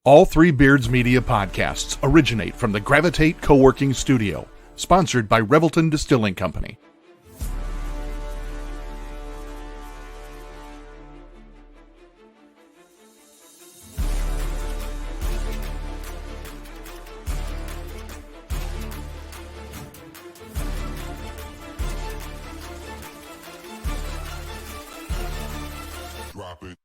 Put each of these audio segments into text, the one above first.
All Three Beards Media podcasts originate from the Gravitate Co-working Studio, sponsored by Revelton Distilling Company. Drop it.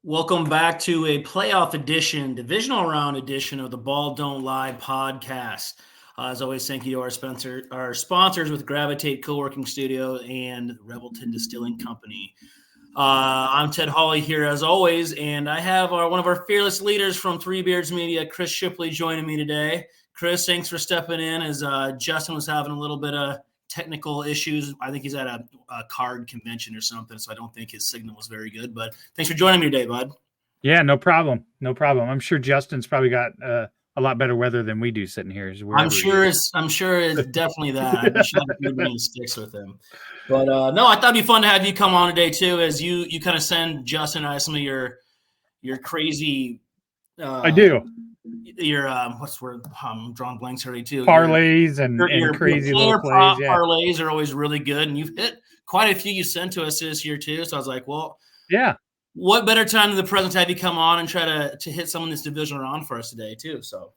Welcome back to a playoff edition, divisional round edition of the Ball Don't Lie podcast. As always, thank you to our sponsors with Gravitate Co-working Studio and Revelton Distilling Company. I'm Ted Hawley here as always, and I have one of our fearless leaders from Three Beards Media, Chris Shipley, joining me today. Chris, thanks for stepping in as Justin was having a little bit of technical issues. I think he's at a card convention or something, so I don't think his signal was very good. But thanks for joining me today, bud. Yeah, no problem. No problem. I'm sure Justin's probably got a lot better weather than we do sitting here. I'm sure it's definitely that. I should have a good many sticks with him. But no, I thought it'd be fun to have you come on today too, as you kind of send Justin and I some of your crazy. I do. Your what's the word? I'm drawing blanks already too. Parlays and crazy little plays. Yeah. Parlays are always really good, and you've hit quite a few you sent to us this year too. So I was like, well, yeah. What better time than the present to have you come on and try to hit some of this divisional round for us today too? So,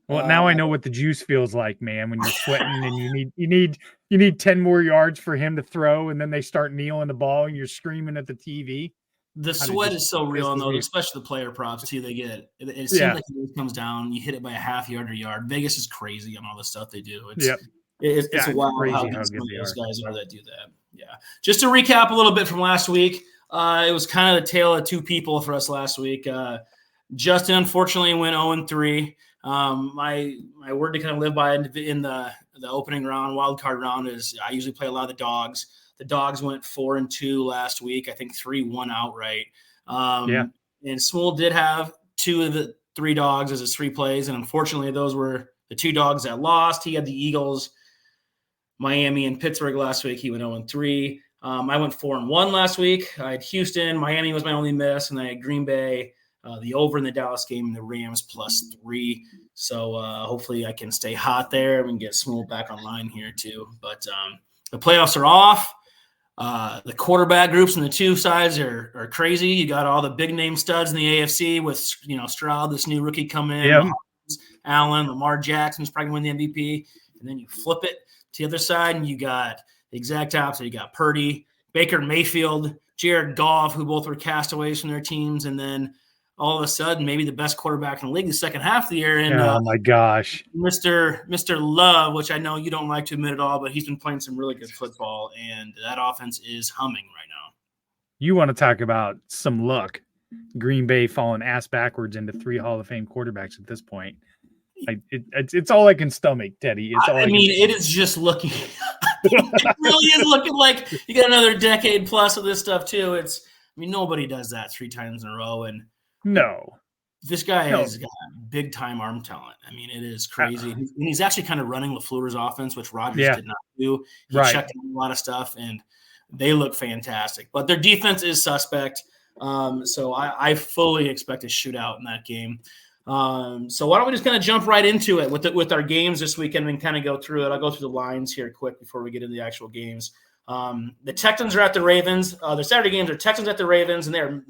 well, now I know what the juice feels like, man. When you're sweating and you need 10 more yards for him to throw, and then they start kneeling the ball, and you're screaming at the TV. The sweat is so real, and those, especially the player props too. They get it seems like it comes down. You hit it by a half yard or yard. Vegas is crazy on all the stuff they do. It's wild how good some of those guys are that do that. Yeah. Just to recap a little bit from last week, it was kind of the tale of two people for us last week. Justin unfortunately went 0-3. My word to kind of live by in the opening round, wild card round, is I usually play a lot of the dogs. The dogs went 4-2 last week. I think 3-1 outright. And Smool did have two of the three dogs as his three plays, and unfortunately, those were the two dogs that lost. He had the Eagles, Miami, and Pittsburgh last week. He went 0-3. I went 4-1 last week. I had Houston. Miami was my only miss, and I had Green Bay, the over in the Dallas game, and the Rams +3. So hopefully I can stay hot there and get Smool back online here too. But the playoffs are off. The quarterback groups on the two sides are crazy. You got all the big name studs in the AFC with Stroud, this new rookie coming in, Mahomes, Allen, Lamar Jackson's probably going to win the MVP, and then you flip it to the other side and you got the exact opposite. You got Purdy, Baker Mayfield, Jared Goff, who both were castaways from their teams, and then all of a sudden maybe the best quarterback in the league the second half of the year. And oh my gosh, Mr. Love, which I know you don't like to admit at all, but he's been playing some really good football, and that offense is humming right now. You want to talk about some luck? Green Bay falling ass backwards into 3 Hall of Fame quarterbacks at this point. It's all I can stomach, Teddy. It is just looking. It really is looking like you got another decade plus of this stuff too. Nobody does that 3 times in a row, and no. This guy has got big-time arm talent. It is crazy. And he's actually kind of running LaFleur's offense, which Rodgers did not do. He checked in a lot of stuff, and they look fantastic. But their defense is suspect, so I fully expect a shootout in that game. So why don't we just kind of jump right into it with our games this weekend and kind of go through it. I'll go through the lines here quick before we get into the actual games. The Texans are at the Ravens. The Saturday games are Texans at the Ravens, and they're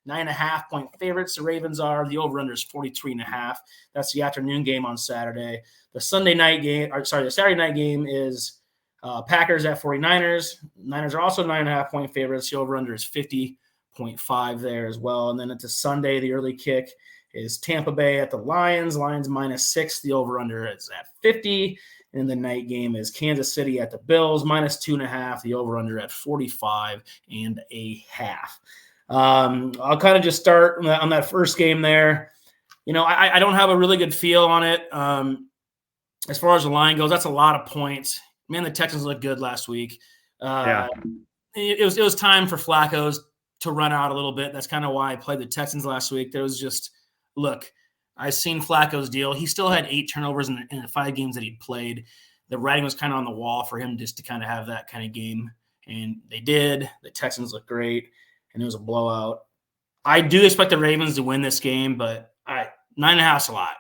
-9.5-point favorites. The Ravens are. The over-under is 43.5. That's the afternoon game on Saturday. The Saturday night game is Packers at 49ers. Niners are also 9.5-point favorites. The over-under is 50.5 there as well. And then it's a Sunday. The early kick is Tampa Bay at the Lions. Lions -6. The over-under is at 50. And the night game is Kansas City at the Bills, -2.5. The over-under at 45.5. I'll kind of just start on that first game there. I don't have a really good feel on it. As far as the line goes, that's a lot of points. Man, the Texans looked good last week. It was time for Flacco's to run out a little bit. That's kind of why I played the Texans last week. There was just, look, I've seen Flacco's deal. He still had 8 turnovers in the 5 games that he'd played. The writing was kind of on the wall for him just to kind of have that kind of game. And they did. The Texans looked great, and it was a blowout. I do expect the Ravens to win this game, but 9.5 is a lot.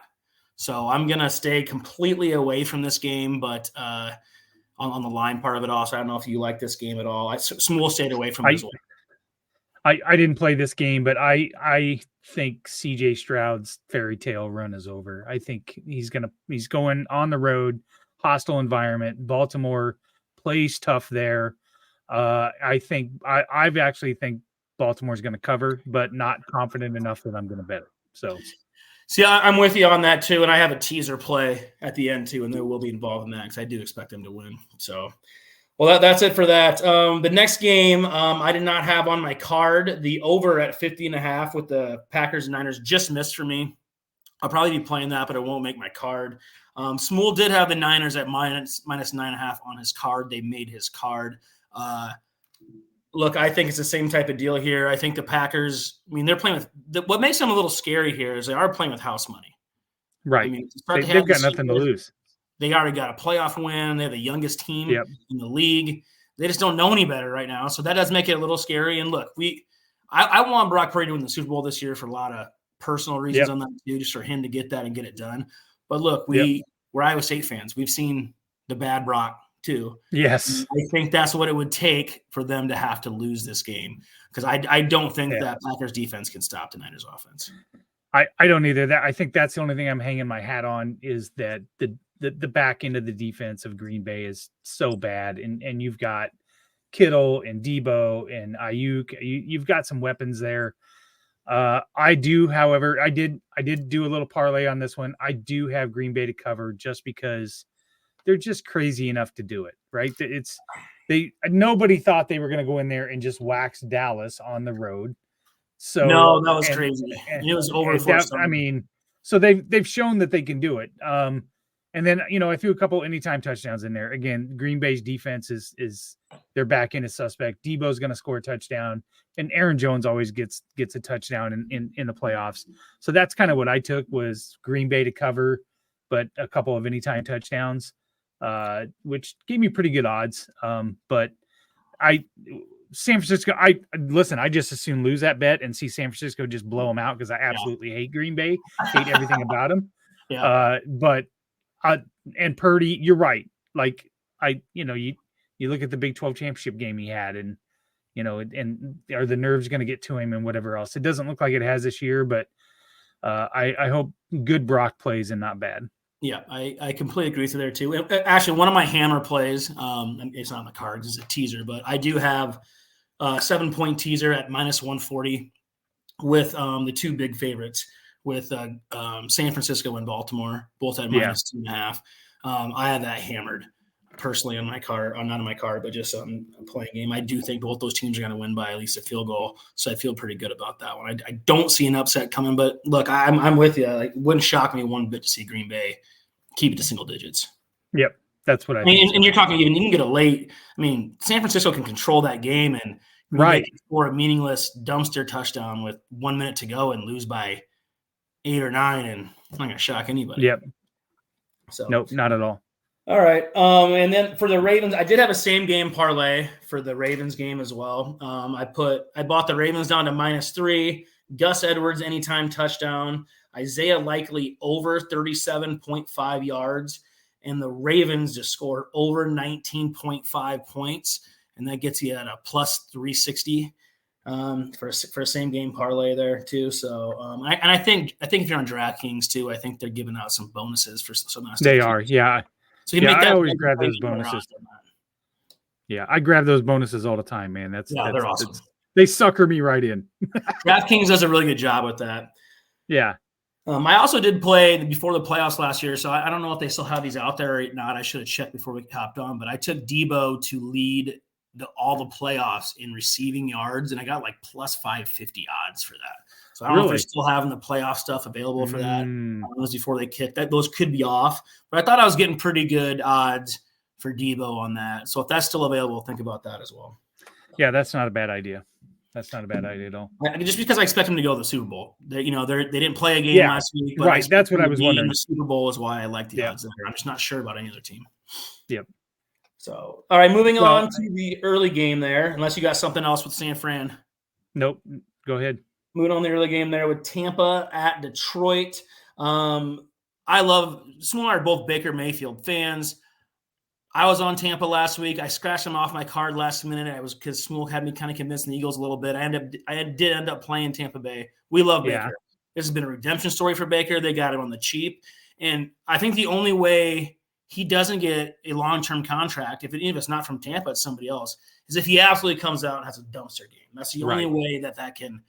So I'm going to stay completely away from this game, but on the line part of it also, I don't know if you like this game at all. Smule stayed away from it as well. I didn't play this game, but I think CJ Stroud's fairy tale run is over. I think he's going on the road, hostile environment. Baltimore plays tough there. I actually think Baltimore's going to cover, but not confident enough that I'm going to bet it. So, see, I'm with you on that too, and I have a teaser play at the end too, and they will be involved in that because I do expect them to win. So, well, that's it for that. The next game I did not have on my card. The over at 50.5 with the Packers and Niners just missed for me. I'll probably be playing that, but it won't make my card. Smule did have the Niners at minus 9.5 on his card. They made his card. Look, I think it's the same type of deal here. I think the Packers, they're playing with what makes them a little scary here is they are playing with house money. Right. They've got nothing to lose. They already got a playoff win. They're the youngest team in the league. They just don't know any better right now. So that does make it a little scary. And look, I want Brock Purdy to win the Super Bowl this year for a lot of personal reasons on that too, just for him to get that and get it done. But look, we're Iowa State fans. We've seen the bad Brock too. Yes. I think that's what it would take for them to have to lose this game because I don't think that Packers defense can stop the Niners offense. I don't either. I think that's the only thing I'm hanging my hat on is that the back end of the defense of Green Bay is so bad. And you've got Kittle and Debo and Ayuk. You've got some weapons there. I do, however, I did do a little parlay on this one. I do have Green Bay to cover just because they're just crazy enough to do it, right? Nobody thought they were going to go in there and just wax Dallas on the road. So no, that was crazy. It was over. So they've shown that they can do it. And then, I threw a couple anytime touchdowns in there. Again, Green Bay's defense is their back end is suspect. Debo's going to score a touchdown, and Aaron Jones always gets a touchdown in the playoffs. So that's kind of what I took was Green Bay to cover, but a couple of anytime touchdowns, which gave me pretty good odds. But San Francisco, I just as soon lose that bet and see San Francisco just blow them out because I absolutely hate Green Bay, hate everything about them. And Purdy, you're right. Like you look at the Big 12 championship game he had, and and are the nerves going to get to him and whatever else? It doesn't look like it has this year, but I hope good Brock plays and not bad. Yeah, I completely agree with you there too. Actually, one of my hammer plays, it's not on the cards, it's a teaser, but I do have a 7-point teaser at minus 140 with the 2 big favorites with San Francisco and Baltimore, both at minus 2.5. I have that hammered personally on my card, not on my card, but just on a playing game. I do think both those teams are going to win by at least a field goal, so I feel pretty good about that one. I don't see an upset coming, but look, I'm with you. Like, it wouldn't shock me one bit to see Green Bay keep it to single digits. Yep, that's what I think. And you're talking you can get a late. San Francisco can control that game and score a meaningless dumpster touchdown with 1 minute to go and lose by 8 or 9, and it's not going to shock anybody. Yep. So nope, not at all. All right. And then for the Ravens, I did have a same game parlay for the Ravens game as well. I bought the Ravens down to -3, Gus Edwards anytime touchdown, Isaiah Likely over 37.5 yards, and the Ravens just scored over 19.5 points, and that gets you at a plus 360 for a same game parlay there too. So I think if you're on DraftKings too, I think they're giving out some bonuses for some of They are, yeah. So you make that. I always grab those bonuses. Yeah, I grab those bonuses all the time, man. They're awesome. They sucker me right in. DraftKings does a really good job with that. Yeah. I also did play before the playoffs last year, so I don't know if they still have these out there or not. I should have checked before we hopped on, but I took Debo to lead all the playoffs in receiving yards, and I got like plus 550 odds for that. So I don't know if they're still having the playoff stuff available for that. Before they kick that, those could be off. But I thought I was getting pretty good odds for Debo on that. So if that's still available, think about that as well. Yeah, that's not a bad idea. That's not a bad idea at all. Just because I expect them to go to the Super Bowl. They didn't play a game last week. But right, that's what I was wondering. The Super Bowl is why I like the odds there. I'm just not sure about any other team. Yep. So, all right, moving on to the early game there, unless you got something else with San Fran. Nope. Go ahead. Moving on the early game there with Tampa at Detroit. I love – Small and I are both Baker Mayfield fans. I was on Tampa last week. I scratched him off my card last minute. I was because Smule had me kind of convincing the Eagles a little bit. I did end up playing Tampa Bay. We love Baker. This has been a redemption story for Baker. They got him on the cheap. And I think the only way he doesn't get a long-term contract, even if it's not from Tampa, it's somebody else, is if he absolutely comes out and has a dumpster game. That's the only way that can,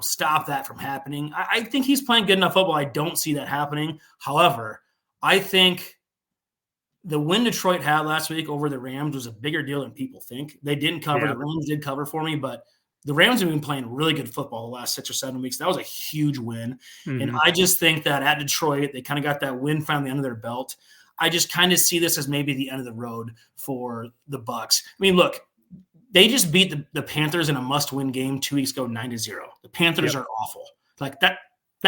stop that from happening. I think he's playing good enough football. I don't see that happening. However, I think the win Detroit had last week over the Rams was a bigger deal than people think. They didn't cover. The Rams did cover for me, but the Rams have been playing really good football the last 6 or 7 weeks. That was a huge win. And I just think that at Detroit, they kind of got that win finally under their belt. I just kind of see this as maybe the end of the road for the Bucs. I mean, look, they just beat the Panthers in a must-win game 2 weeks ago, 9-0. The Panthers are awful. Like that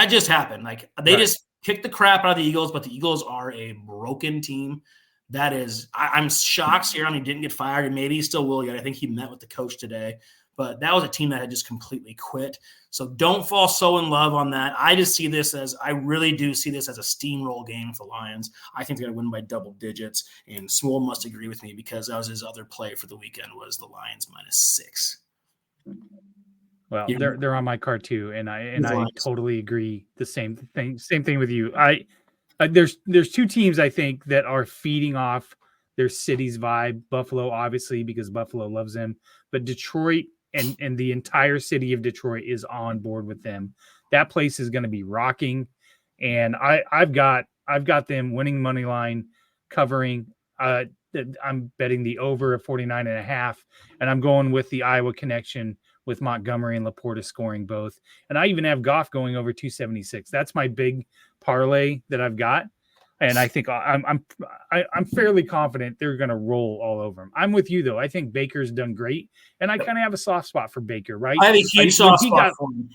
just happened. Like they just kicked the crap out of the Eagles, but the Eagles are a broken team. That is, I'm shocked Sirianni didn't get fired, and maybe he still will yet. I think he met with the coach today. But that was a team that had just completely quit. So don't fall so in love on that. I really do see this as a steamroll game for the Lions. I think they're going to win by double digits. And Smule must agree with me because that was his other play for the weekend was the Lions -6. Well, they're on my card too, and I totally agree. The same thing with you. There's two teams I think that are feeding off their city's vibe. Buffalo, obviously, because Buffalo loves them, but Detroit and the entire city of Detroit is on board with them. That place is going to be rocking, and I've got them winning money line, covering. I'm betting the over of 49.5, and I'm going with the Iowa connection with Montgomery and Laporta scoring both. And I even have Goff going over 276. That's my big parlay that I've got. And I think I'm fairly confident they're going to roll all over him. I'm with you, though. I think Baker's done great. And I kind of have a soft spot for Baker, right? I have a huge soft spot for him.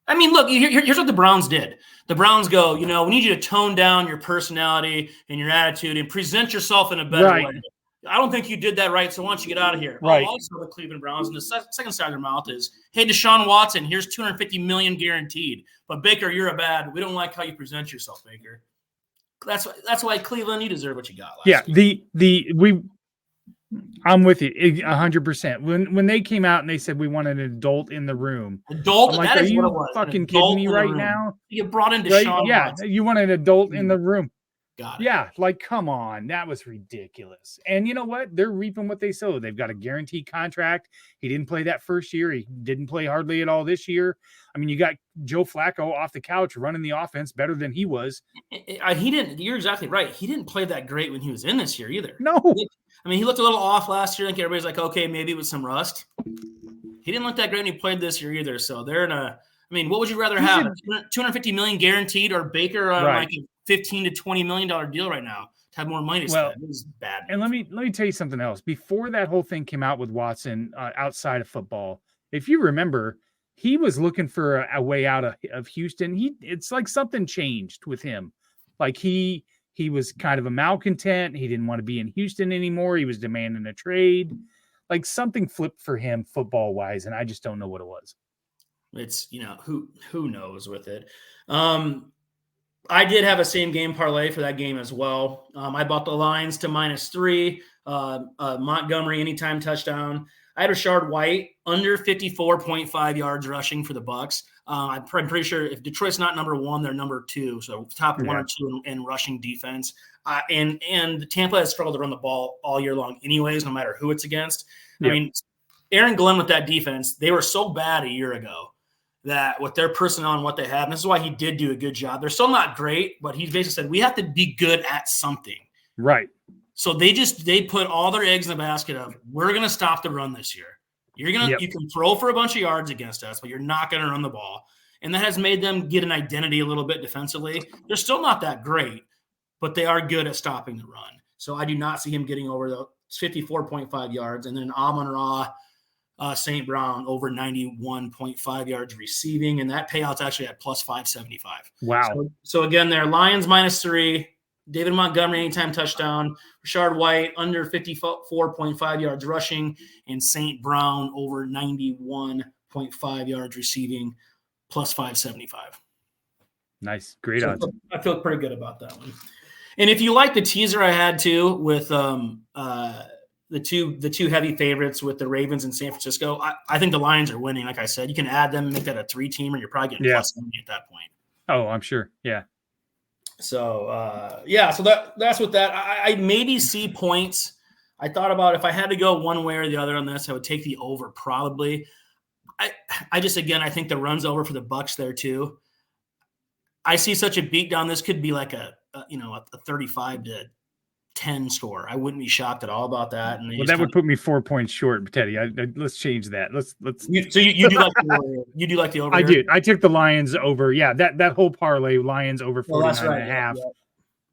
I mean, look, here's what the Browns did. The Browns go, we need you to tone down your personality and your attitude and present yourself in a better way. I don't think you did that right, so why don't you get out of here? Right. Also, the Cleveland Browns, and the second side of their mouth is, hey, Deshaun Watson, here's $250 million guaranteed. But, Baker, you're a bad. We don't like how you present yourself, Baker. That's why Cleveland, you deserve what you got last year. I'm with you 100%. When they came out and they said we wanted an adult in the room. Adult? I'm like, are you fucking kidding me right now? You brought in Deshaun Watson. You want an adult in the room. Got it. Yeah, like, come on. That was ridiculous. And you know what? They're reaping what they sow. They've got a guaranteed contract. He didn't play that first year. He didn't play hardly at all this year. I mean, you got Joe Flacco off the couch running the offense better than he was. He didn't. You're exactly right. He didn't play that great when he was in this year either. No. I mean, he looked a little off last year. I think everybody's like, okay, maybe it was some rust. He didn't look that great when he played this year either. So they're in a – I mean, what would you rather have? $250 million guaranteed or Baker on like a $15 to $20 million deal right now to have more money to spend? It was bad. And let me tell you something else. Before that whole thing came out with Watson outside of football, if you remember, he was looking for a way out of Houston. It's like something changed with him. Like he was kind of a malcontent. He didn't want to be in Houston anymore. He was demanding a trade. Like something flipped for him football wise, and I just don't know what it was. It's, who knows with it. I did have a same game parlay for that game as well. I bought the Lions to -3, Montgomery anytime touchdown. I had Rashard White under 54.5 yards rushing for the Bucs. I'm pretty sure if Detroit's not number one, they're number 2. So top 1 or 2 in rushing defense. And Tampa has struggled to run the ball all year long anyways, no matter who it's against. I mean, Aaron Glenn with that defense, they were so bad a year ago that with their personnel and what they have, and this is why he did do a good job. They're still not great, but he basically said, we have to be good at something. Right. So they put all their eggs in the basket of, we're going to stop the run this year. You can throw for a bunch of yards against us, but you're not going to run the ball. And that has made them get an identity a little bit defensively. They're still not that great, but they are good at stopping the run. So I do not see him getting over the 54.5 yards. And then Amon-Ra St. Brown over 91.5 yards receiving. And that payout's actually at plus 575. Wow. So again, there, Lions -3, David Montgomery anytime touchdown, Rashard White under 54.5 yards rushing, and St. Brown over 91.5 yards receiving, plus 575. Nice. Great odds. I feel pretty good about that one. And if you like the teaser I had too with the two heavy favorites with the Ravens and San Francisco, I think the Lions are winning. Like I said, you can add them and make that a 3-teamer. You're probably getting plus money at that point. Oh, I'm sure. Yeah. So so that's what that. I maybe see points. I thought about if I had to go one way or the other on this, I would take the over probably. I just, again, I think the run's over for the Bucs there too. I see such a beatdown. This could be like a 35-10 score. I wouldn't be shocked at all about that. And that would put me 4 points short, Teddy. Let's change that. Let's. So you do like the over? You do like the over? I did. I took the Lions over. Yeah, that whole parlay, Lions over 49.5.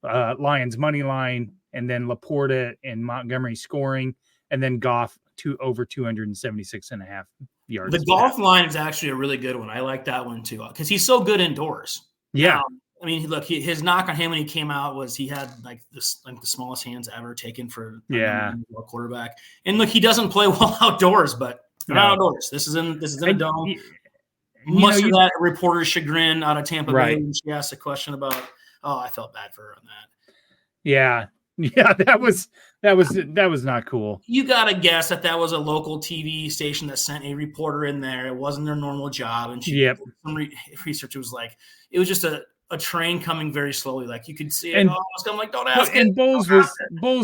Yeah. Lions money line, and then Laporta and Montgomery scoring, and then Goff over 276.5 yards. The Goff line is actually a really good one. I like that one too because he's so good indoors. Yeah. I mean, look, his knock on him when he came out was he had like the smallest hands ever taken for a quarterback. And look, he doesn't play well outdoors, but not outdoors. This is in a dome. Much of that reporter's chagrin out of Tampa Bay when she asked a question about, I felt bad for her on that. Yeah. Yeah, that was not cool. You got to guess that was a local TV station that sent a reporter in there. It wasn't their normal job. And some research was like, it was just a train coming very slowly. Like you could see it. I'm like, don't ask it. And Bowles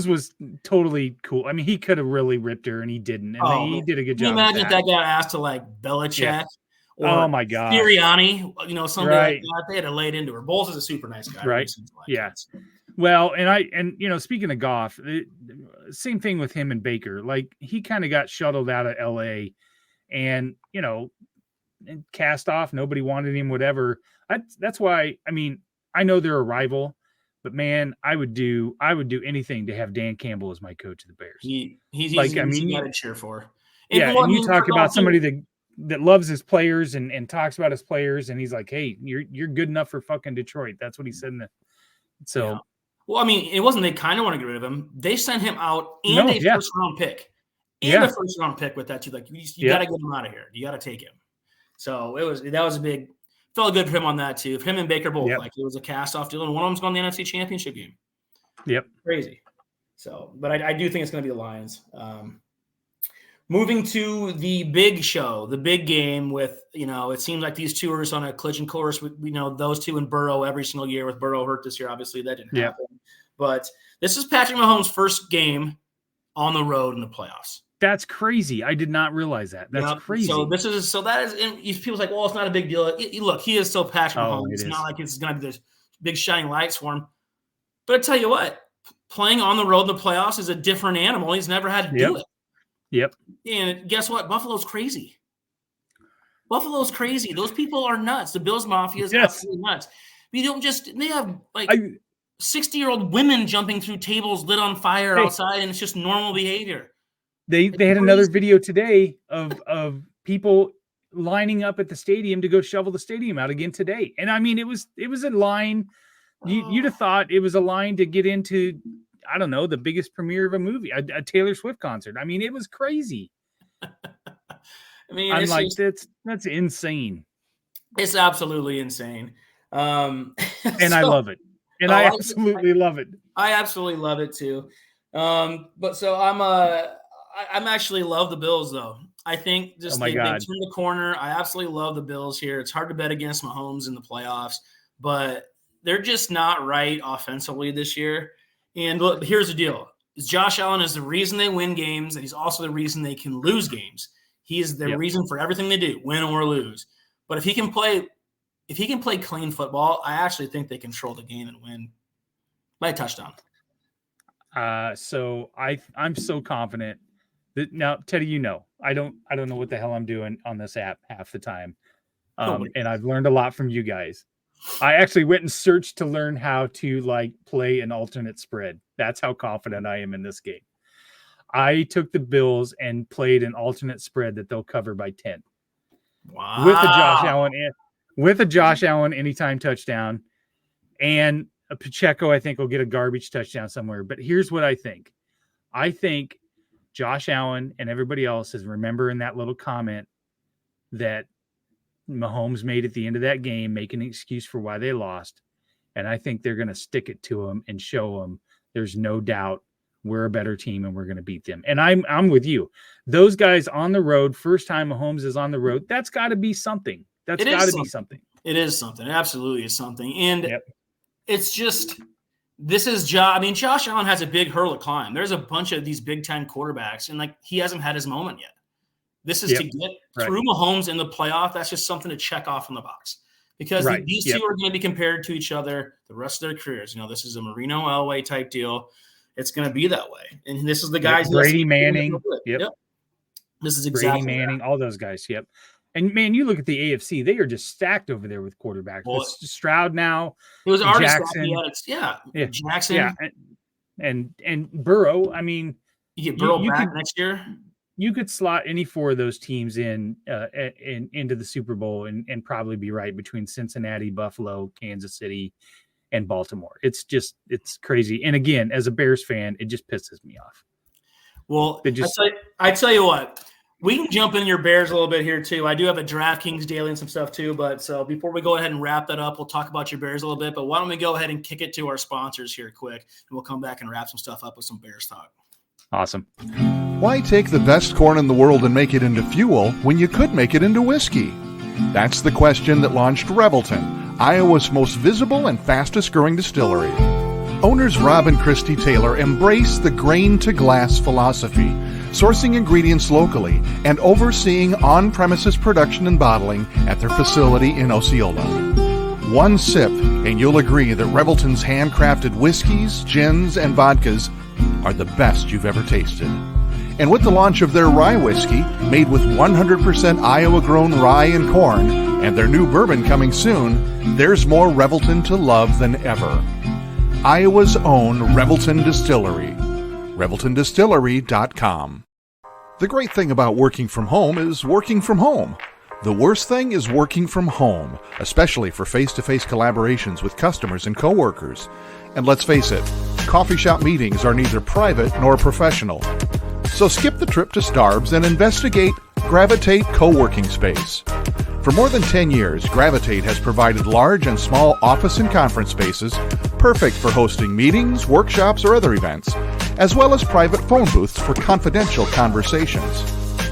was totally cool. I mean, he could have really ripped her and he didn't. And he did a good job. Can you imagine if that got asked to like Belichick or oh my God, Sirianni, somebody like that? They had to lay it into her. Bowles is a super nice guy. Right. Yeah. Well, and speaking of Goff, same thing with him and Baker. Like he kind of got shuttled out of LA and, cast off. Nobody wanted him, whatever. That's why, I mean, I know they're a rival, but man, I would do anything to have Dan Campbell as my coach of the Bears. He's got to cheer for. And you talk about somebody that loves his players and talks about his players, and he's like, hey, you're good enough for fucking Detroit. That's what he said. So, well, I mean, it wasn't they kind of want to get rid of him. They sent him out and a first round pick. And a first round pick with that too. Like you got to get him out of here. You got to take him. So that was a big. Felt good for him on that too. Him and Baker both like it was a cast-off deal, and one of them's going to the NFC Championship game. Yep, crazy. So, but I do think it's going to be the Lions. Moving to the big show, the big game with it seems like these two are just on a collision course. We know those two and Burrow every single year. With Burrow hurt this year, obviously that didn't happen. But this is Patrick Mahomes' first game on the road in the playoffs. That's crazy. I did not realize that. That's crazy. So that is people's like, well, it's not a big deal. Look, he is still Patrick Mahomes. It's not like it's going to be this big shining lights for him. But I tell you what, playing on the road in the playoffs is a different animal. He's never had to do it. Yep. And guess what? Buffalo's crazy. Those people are nuts. The Bills Mafia is absolutely nuts. They have like 60-year-old women jumping through tables lit on fire outside, and it's just normal behavior. They had another video today of people lining up at the stadium to go shovel the stadium out again today. And I mean, it was a line. You'd have thought it was a line to get into, I don't know, the biggest premiere of a movie, a Taylor Swift concert. I mean, it was crazy. I mean, I'm like, that's insane. It's absolutely insane. And I love it. And I absolutely love it. I absolutely love it too. But so I'm actually love the Bills though. I think just they turned the corner. I absolutely love the Bills here. It's hard to bet against Mahomes in the playoffs, but they're just not right offensively this year. And look, here's the deal. Josh Allen is the reason they win games, and he's also the reason they can lose games. He is the reason for everything they do, win or lose. But if he can play clean football, I actually think they control the game and win by a touchdown. So I'm so confident Now, Teddy, I don't know what the hell I'm doing on this app half the time. And I've learned a lot from you guys. I actually went and searched to learn how to play an alternate spread. That's how confident I am in this game. I took the Bills and played an alternate spread that they'll cover by 10. Wow. With a Josh Allen anytime touchdown, and a Pacheco, I think, will get a garbage touchdown somewhere. But here's what I think. I think Josh Allen and everybody else is remembering that little comment that Mahomes made at the end of that game, making an excuse for why they lost. And I think they're going to stick it to them and show them there's no doubt we're a better team and we're going to beat them. And I'm with you. Those guys on the road, first time Mahomes is on the road, that's got to be something. That's got to be something. It is something. It absolutely is something. And it's just this is Josh Allen has a big hurdle to climb. There's a bunch of these Big Ten quarterbacks, and he hasn't had his moment yet. This is to get through Mahomes in the playoff. That's just something to check off on the box because these two are going to be compared to each other the rest of their careers. This is a Marino Elway type deal. It's going to be that way. And this is the guys. Brady Manning. Yep. This is exactly Brady Manning, all those guys. Yep. And, man, you look at the AFC, they are just stacked over there with quarterbacks. Well, Stroud now. It was already Jackson. Jackson. Yeah. And Burrow. I mean. You get Burrow back next year? You could slot any four of those teams into the Super Bowl and probably be right between Cincinnati, Buffalo, Kansas City, and Baltimore. It's crazy. And again, as a Bears fan, it just pisses me off. Well, I tell you what, we can jump in your Bears a little bit here too. I do have a DraftKings daily and some stuff too. But so before we go ahead and wrap that up, we'll talk about your Bears a little bit. But why don't we go ahead and kick it to our sponsors here quick, and we'll come back and wrap some stuff up with some Bears talk. Awesome. Why take the best corn in the world and make it into fuel when you could make it into whiskey? That's the question that launched Revelton, Iowa's most visible and fastest growing distillery. Owners Rob and Christy Taylor embrace the grain-to-glass philosophy, sourcing ingredients locally and overseeing on-premises production and bottling at their facility in Osceola. One sip, and you'll agree that Revelton's handcrafted whiskeys, gins, and vodkas are the best you've ever tasted. And with the launch of their rye whiskey, made with 100% Iowa-grown rye and corn, and their new bourbon coming soon, there's more Revelton to love than ever. Iowa's own Revelton Distillery. ReveltonDistillery.com. The great thing about working from home is working from home. The worst thing is working from home, especially for face-to-face collaborations with customers and coworkers. And let's face it, coffee shop meetings are neither private nor professional. So skip the trip to Starbs and investigate Gravitate Co-working Space. For more than 10 years, Gravitate has provided large and small office and conference spaces perfect for hosting meetings, workshops, or other events, as well as private phone booths for confidential conversations.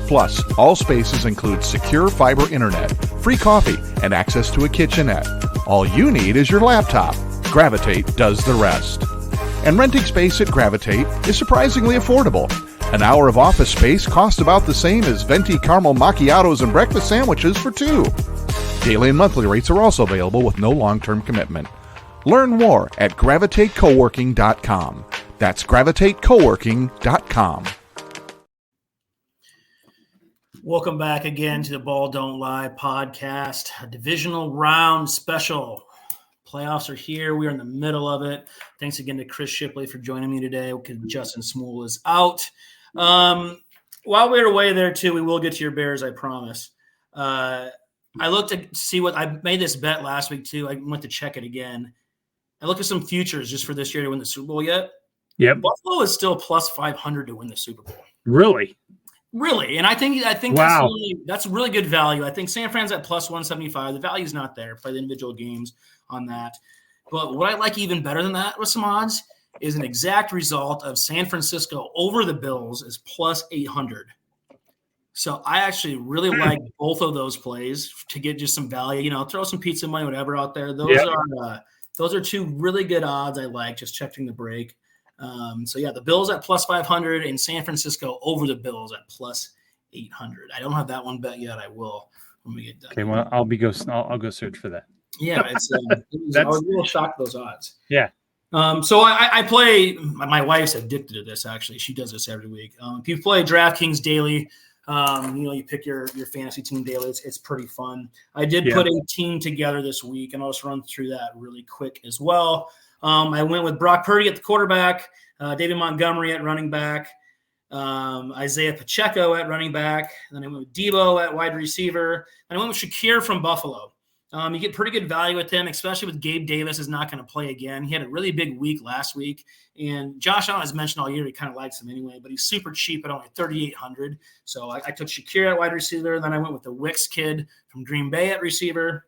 Plus, all spaces include secure fiber internet, free coffee, and access to a kitchenette. All you need is your laptop. Gravitate does the rest. And renting space at Gravitate is surprisingly affordable. An hour of office space costs about the same as venti caramel macchiatos and breakfast sandwiches for two. Daily and monthly rates are also available with no long-term commitment. Learn more at gravitatecoworking.com. That's gravitatecoworking.com. Welcome back again to the Ball Don't Lie podcast, a divisional round special. Playoffs are here. We are in the middle of it. Thanks again to Chris Shipley for joining me today because Justin Smool is out. While we're away there too, we will get to your Bears, I promise. I looked to see what I made this bet last week too. I went to check it again. I looked at some futures just for this year to win the Super Bowl yet. Yep. Buffalo is still plus 500 to win the Super Bowl. Really? Really, and I think wow. that's really good value. I think San Fran's at plus 175. The value's not there. Play the individual games on that. But what I like even better than that with some odds is an exact result of San Francisco over the Bills is plus 800. So I actually really like both of those plays to get just some value. Throw some pizza money, whatever out there. Those are two really good odds I like. Just checking the break. The Bills at plus 500 and San Francisco over the Bills at plus 800. I don't have that one bet yet. I will when we get done. Okay, well, I'll go search for that. Yeah, I was a little shocked at those odds. Yeah. So I play. My wife's addicted to this. Actually, she does this every week. If you play DraftKings daily, you pick your fantasy team daily. It's pretty fun. I did put a team together this week, and I'll just run through that really quick as well. I went with Brock Purdy at the quarterback, David Montgomery at running back, Isaiah Pacheco at running back. Then I went with Debo at wide receiver, and I went with Shakir from Buffalo. You get pretty good value with him, especially with Gabe Davis is not going to play again. He had a really big week last week, and Josh Allen has mentioned all year he kind of likes him anyway, but he's super cheap at only $3,800. So I took Shakir at wide receiver. Then I went with the Wicks kid from Green Bay at receiver.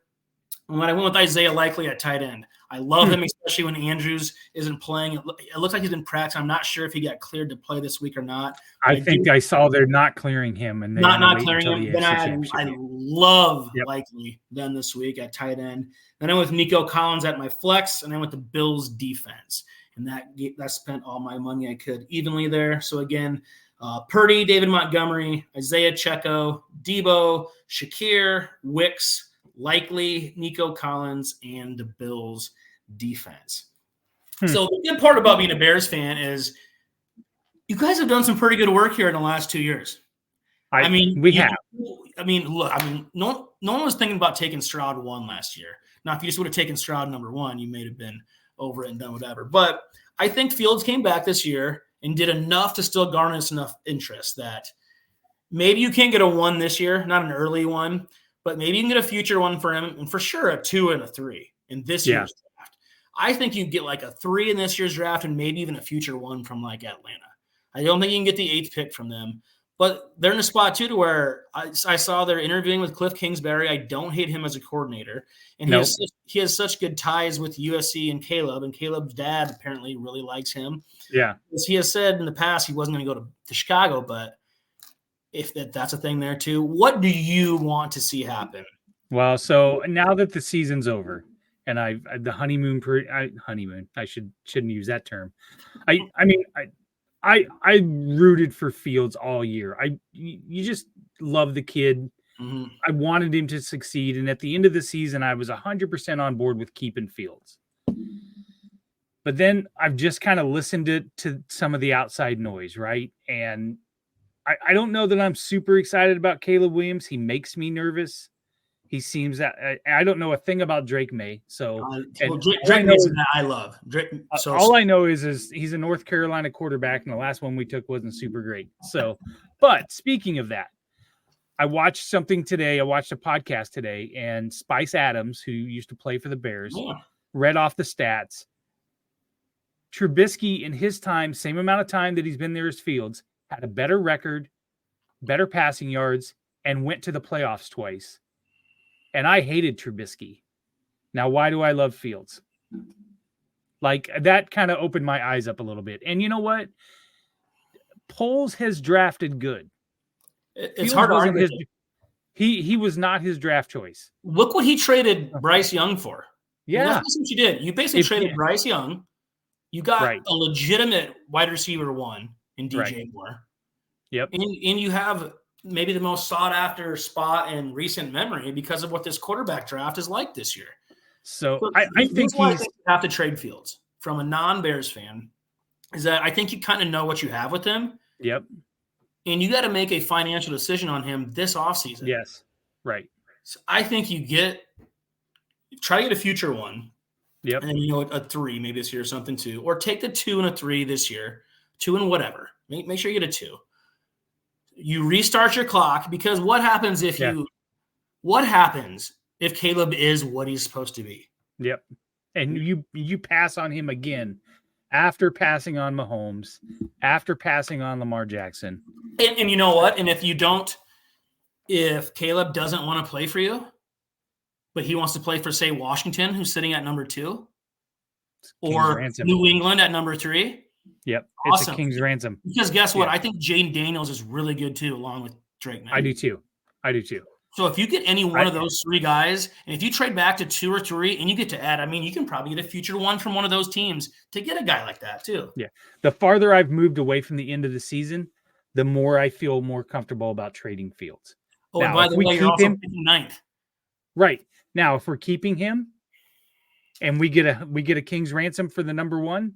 And then I went with Isaiah Likely at tight end. I love him, especially when Andrews isn't playing. It looks like he's in practice. I'm not sure if he got cleared to play this week or not. I think I saw they're not clearing him, and not clearing him. Then I love Likely then this week at tight end. Then I went with Nico Collins at my flex, and I went with the Bills defense, and that spent all my money I could evenly there. So again, Purdy, David Montgomery, Isaiah Pacheco, Debo, Shakir, Wicks, Likely, Nico Collins, and the Bills defense. So the good part about being a Bears fan is you guys have done some pretty good work here in the last 2 years. We have. No one was thinking about taking Stroud 1 last year. Now, if you just would have taken Stroud number 1, you may have been over it and done whatever. But I think Fields came back this year and did enough to still garner enough interest that maybe you can't get a 1 this year, not an early one, but maybe you can get a future one for him, and for sure a 2 and a 3 in this year's draft. I think you get like a 3 in this year's draft and maybe even a future 1 from like Atlanta. I don't think you can get the 8th pick from them, but they're in a spot too to where I saw they're interviewing with Cliff Kingsbury. I don't hate him as a coordinator, and he has such good ties with USC and Caleb's dad apparently really likes him. Yeah, as he has said in the past, he wasn't going to go to Chicago, but if that's a thing there too. What do you want to see happen? Well, so now that the season's over and the honeymoon, I shouldn't use that term. I rooted for Fields all year. You just love the kid. Mm-hmm. I wanted him to succeed. And at the end of the season, I was 100% on board with keeping Fields. But then I've just kind of listened to some of the outside noise, right? And I don't know that I'm super excited about Caleb Williams. He makes me nervous. He seems that I don't know a thing about Drake May. So Drake May's that I love. All I know is he's a North Carolina quarterback, and the last one we took wasn't super great. So, but speaking of that, I watched something today. I watched a podcast today, and Spice Adams, who used to play for the Bears, read off the stats. Trubisky in his time, same amount of time that he's been there as Fields, had a better record, better passing yards, and went to the playoffs twice. And I hated Trubisky. Now, why do I love Fields? Like, that kind of opened my eyes up a little bit. And you know what? Poles has drafted good. It's hard to argue. He was not his draft choice. Look what he traded Bryce Young for. Yeah. That's what you did. You basically traded Bryce Young. You got a legitimate wide receiver 1 in DJ Moore. Yep. And you have maybe the most sought after spot in recent memory because of what this quarterback draft is like this year. So I think you have to trade Fields from a non-Bears fan is that I think you kind of know what you have with him. Yep. And you got to make a financial decision on him this offseason. Yes. Right. So I think try to get a future 1. Yep. And then, a 3 maybe this year or something too. Or take the 2 and a 3 this year. 2 and whatever. Make sure you get a 2. You restart your clock because what happens if Caleb is what he's supposed to be? Yep. And you pass on him again after passing on Mahomes, after passing on Lamar Jackson. And you know what? And if Caleb doesn't want to play for you, but he wants to play for, say, Washington, who's sitting at number 2, or New England at number 3. Yep. It's a king's ransom. Because guess what? I think Jaden Daniels is really good too, along with Drake May. I do too. So if you get any one of those 3 guys, and if you trade back to 2 or 3 and you get to add, you can probably get a future 1 from one of those teams to get a guy like that too. Yeah. The farther I've moved away from the end of the season, the more I feel more comfortable about trading Fields. Oh, now, and by the way, you're also picking 9th. Right. Now, if we're keeping him, and we get a king's ransom for the number 1.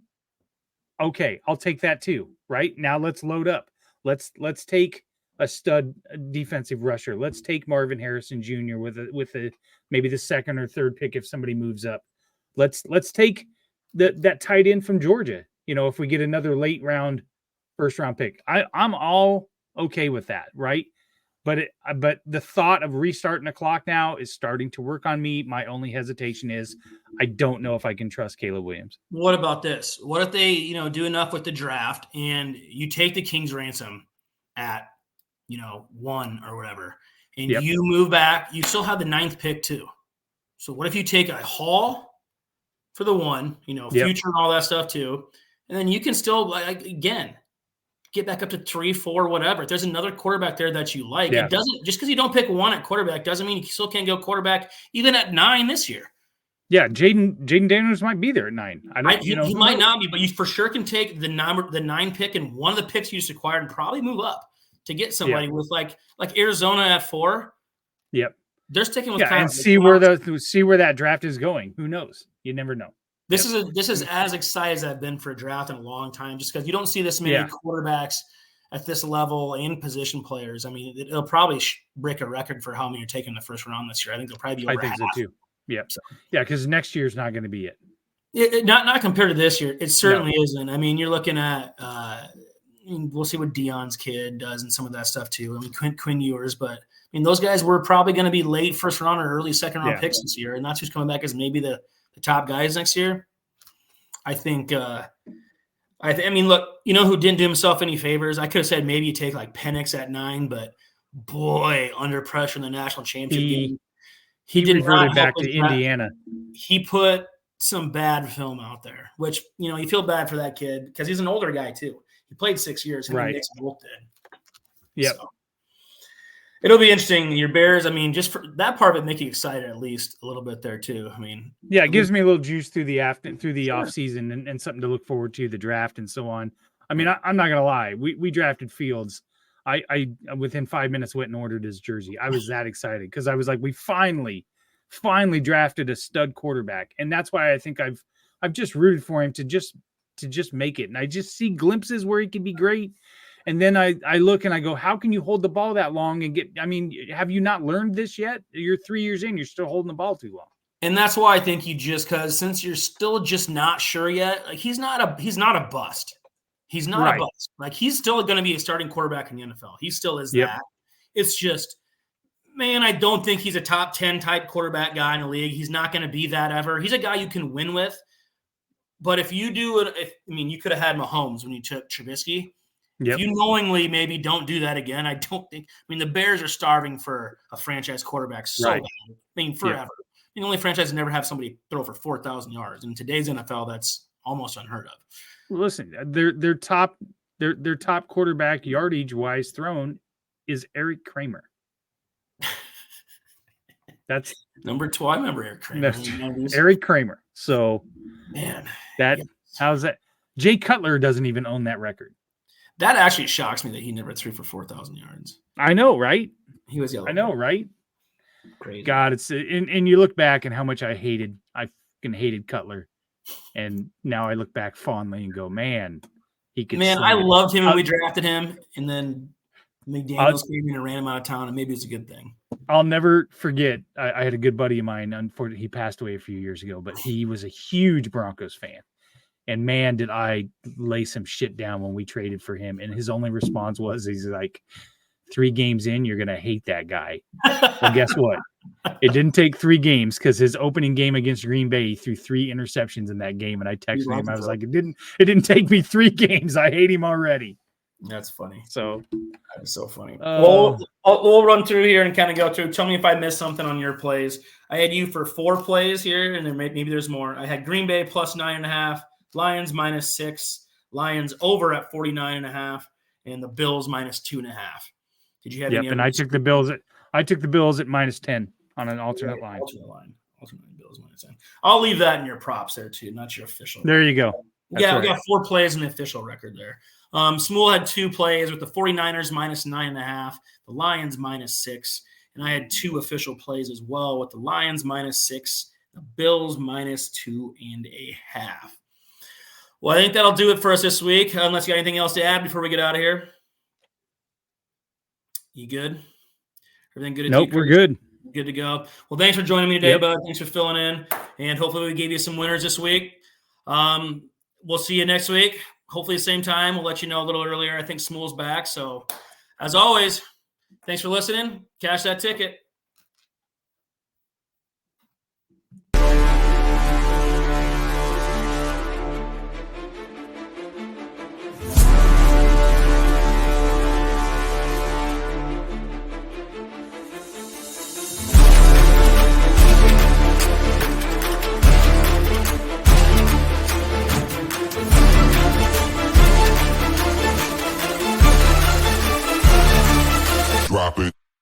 Okay, I'll take that too. Right now, let's load up. Let's take a stud defensive rusher. Let's take Marvin Harrison Jr. with a maybe the second or third pick if somebody moves up. Let's take that tight end from Georgia. If we get another late round, first round pick, I'm all okay with that, right? But the thought of restarting the clock now is starting to work on me. My only hesitation is I don't know if I can trust Caleb Williams. What about this? What if they, do enough with the draft and you take the king's ransom at, 1 or whatever, and you move back, you still have the 9th pick too. So what if you take a Hall for the 1, future and all that stuff too, and then you can still, again, get back up to 3, 4, whatever. If there's another quarterback there that you like, it doesn't, just because you don't pick 1 at quarterback doesn't mean you still can't go quarterback even at 9 this year. Yeah, Jaden Daniels might be there at 9. He might not be, but you for sure can take the 9 pick and one of the picks you just acquired and probably move up to get somebody with like Arizona at 4. Yep, they're sticking with and see where that draft is going. Who knows? You never know. This is as excited as I've been for a draft in a long time, just because you don't see this many quarterbacks at this level and position players. I mean, it'll probably break a record for how many are taking the first round this year. I think they'll probably be over half. So too. Yeah, because next year's not going to be it. Not compared to this year. It certainly isn't. I mean, you're looking at we'll see what Dion's kid does and some of that stuff too. I mean, Quinn Ewers, but I mean, those guys were probably going to be late first round or early second round picks this year, and that's who's coming back as maybe the top guys next year. I think. I mean, look, who didn't do himself any favors? I could have said maybe you take like Penix at 9, but boy, under pressure in the national championship game. He reverted back to Indiana. He put some bad film out there, which, you feel bad for that kid because he's an older guy too. He played 6 years. Right. Nick both did. Yep. So, it'll be interesting. Your Bears, I mean, just for that part of it, make you excited at least a little bit there too. I mean, yeah, it gives me a little juice through the off season and something to look forward to, the draft and so on. I mean, I'm not gonna lie. We drafted Fields. I within 5 minutes went and ordered his jersey. I was that excited because I was like, we finally drafted a stud quarterback, and that's why I think I've just rooted for him to just make it. And I just see glimpses where he can be great. And then I look and I go, how can you hold the ball that long and get? I mean, have you not learned this yet? You're 3 years in, you're still holding the ball too long. And that's why I think because since you're still just not sure yet, like he's not a bust. He's not a bust. Like he's still going to be a starting quarterback in the NFL. He still is that. It's just, man, I don't think he's a top 10 type quarterback guy in the league. He's not going to be that ever. He's a guy you can win with. But if you do it, you could have had Mahomes when you took Trubisky. Yep. If you knowingly maybe don't do that again, I don't think. The Bears are starving for a franchise quarterback so bad. Forever. Yeah. The only franchise never have somebody throw for 4,000 yards. In today's NFL, that's almost unheard of. Listen, their top quarterback yardage wise thrown is Eric Kramer. That's number 2. I remember Eric Kramer. Eric Kramer. So, man, how's that? Jay Cutler doesn't even own that record. That actually shocks me that he never threw for 4,000 yards. I know, right? He was yellow. I know, right? Crazy. God, it's and you look back and how much I fucking hated Cutler, and now I look back fondly and go, man, he could. Man, I loved him when we drafted him, and then McDaniels came in and ran him out of town, and maybe it's a good thing. I'll never forget. I had a good buddy of mine. Unfortunately, he passed away a few years ago, but he was a huge Broncos fan. And man, did I lay some shit down when we traded for him. And his only response was, he's like, 3 games in, you're going to hate that guy. Well, guess what? It didn't take 3 games because his opening game against Green Bay, he threw 3 interceptions in that game. And I texted him. I was like, it didn't take me 3 games. I hate him already. That's funny. So that is so funny. We'll run through here and kind of go through. Tell me if I missed something on your plays. I had you for 4 plays here, and then maybe there's more. I had Green Bay plus 9.5. Lions minus 6, Lions over at 49.5, and the Bills minus 2.5. Did you have any? And I took the Bills at minus 10 on an alternate line. Alternate Bills minus 10. I'll leave that in your props there too, not your official. There you go. We got 4 plays in the official record there. Smool had 2 plays with the 49ers minus 9.5, the Lions minus 6, and I had 2 official plays as well with the Lions minus 6, The Bills -2.5. Well, I think that'll do it for us this week, unless you got anything else to add before we get out of here. You good? Everything good? Nope, we're good. Good to go. Well, thanks for joining me today, bud. Thanks for filling in. And hopefully we gave you some winners this week. We'll see you next week. Hopefully the same time. We'll let you know a little earlier. I think Smool's back. So, as always, thanks for listening. Cash that ticket.